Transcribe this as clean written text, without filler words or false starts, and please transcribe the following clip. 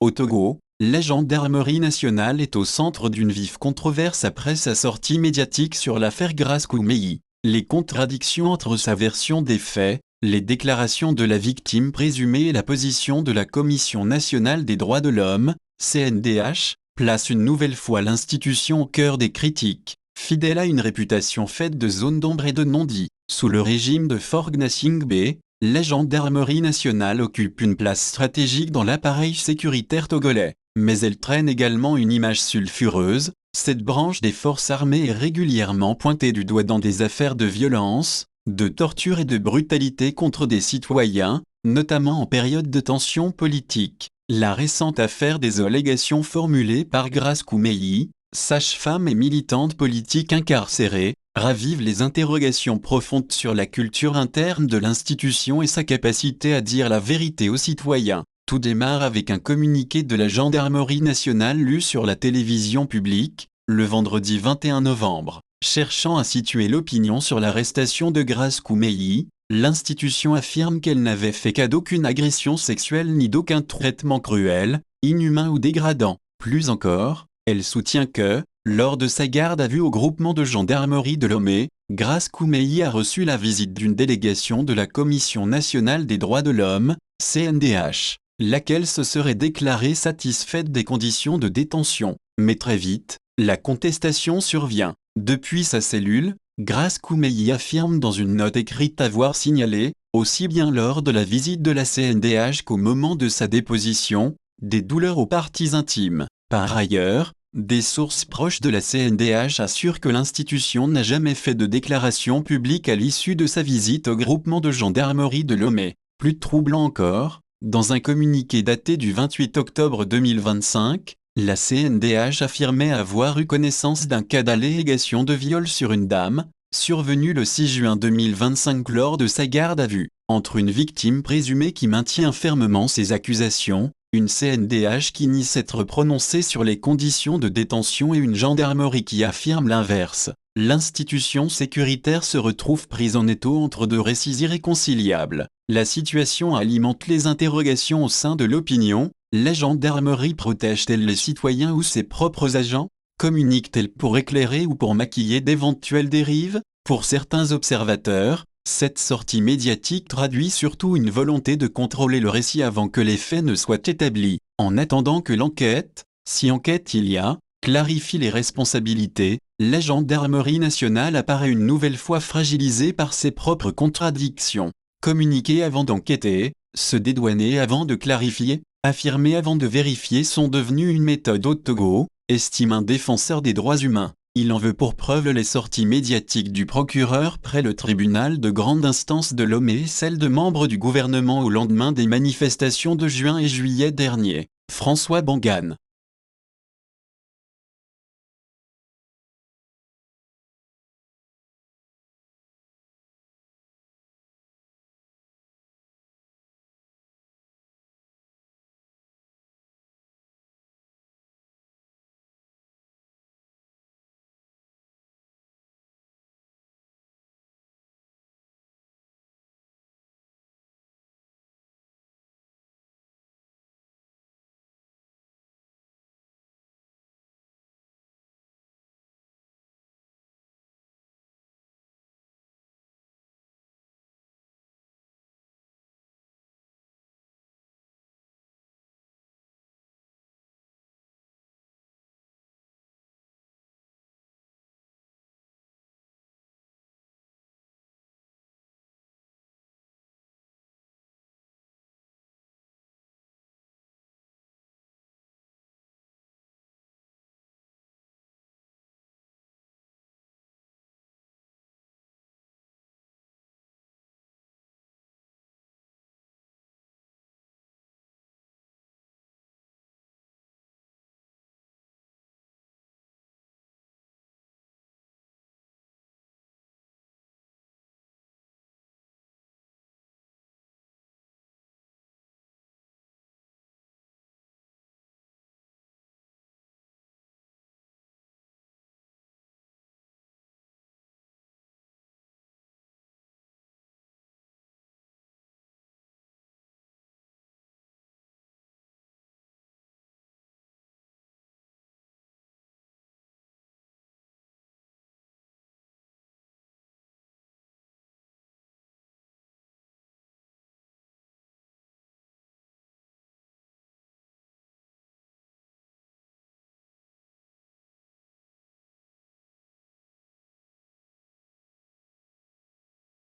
Au Togo, la gendarmerie nationale est au centre d'une vive controverse après sa sortie médiatique sur l'affaire Grace Koumeyi. Les contradictions entre sa version des faits, les déclarations de la victime présumée et la position de la Commission nationale des droits de l'homme, CNDH, placent une nouvelle fois l'institution au cœur des critiques. Fidèle à une réputation faite de zone d'ombre et de non-dit, sous le régime de Faure Gnassingbé, la gendarmerie nationale occupe une place stratégique dans l'appareil sécuritaire togolais. Mais elle traîne également une image sulfureuse. Cette branche des forces armées est régulièrement pointée du doigt dans des affaires de violence, de torture et de brutalité contre des citoyens, notamment en période de tension politique. La récente affaire des allégations formulées par Grace Koumeyi, sage-femme et militante politique incarcérée, ravive les interrogations profondes sur la culture interne de l'institution et sa capacité à dire la vérité aux citoyens. Tout démarre avec un communiqué de la gendarmerie nationale lu sur la télévision publique, le vendredi 21 novembre. Cherchant à situer l'opinion sur l'arrestation de Grace Koumeyi, l'institution affirme qu'elle n'avait fait cas d'aucune agression sexuelle ni d'aucun traitement cruel, inhumain ou dégradant. Plus encore, elle soutient que, lors de sa garde à vue au groupement de gendarmerie de Lomé, Grace Koumeyi a reçu la visite d'une délégation de la Commission nationale des droits de l'homme, CNDH, laquelle se serait déclarée satisfaite des conditions de détention. Mais très vite, la contestation survient. Depuis sa cellule, Grace Koumeyi affirme dans une note écrite avoir signalé, aussi bien lors de la visite de la CNDH qu'au moment de sa déposition, des douleurs aux parties intimes. Par ailleurs, des sources proches de la CNDH assurent que l'institution n'a jamais fait de déclaration publique à l'issue de sa visite au groupement de gendarmerie de Lomé. Plus troublant encore, dans un communiqué daté du 28 octobre 2025, la CNDH affirmait avoir eu connaissance d'un cas d'allégation de viol sur une dame, survenu le 6 juin 2025 lors de sa garde à vue. Entre une victime présumée qui maintient fermement ses accusations, une CNDH qui nie s'être prononcée sur les conditions de détention et une gendarmerie qui affirme l'inverse, l'institution sécuritaire se retrouve prise en étau entre deux récits irréconciliables. La situation alimente les interrogations au sein de l'opinion. La gendarmerie protège-t-elle les citoyens ou ses propres agents? Communique-t-elle pour éclairer ou pour maquiller d'éventuelles dérives? Pour certains observateurs, cette sortie médiatique traduit surtout une volonté de contrôler le récit avant que les faits ne soient établis. En attendant que l'enquête, si enquête il y a, clarifie les responsabilités, la gendarmerie nationale apparaît une nouvelle fois fragilisée par ses propres contradictions. Communiquer avant d'enquêter, se dédouaner avant de clarifier, affirmer avant de vérifier sont devenus une méthode au Togo, estime un défenseur des droits humains. Il en veut pour preuve les sorties médiatiques du procureur près le tribunal de grande instance de Lomé et celles de membres du gouvernement au lendemain des manifestations de juin et juillet dernier. François Bangane.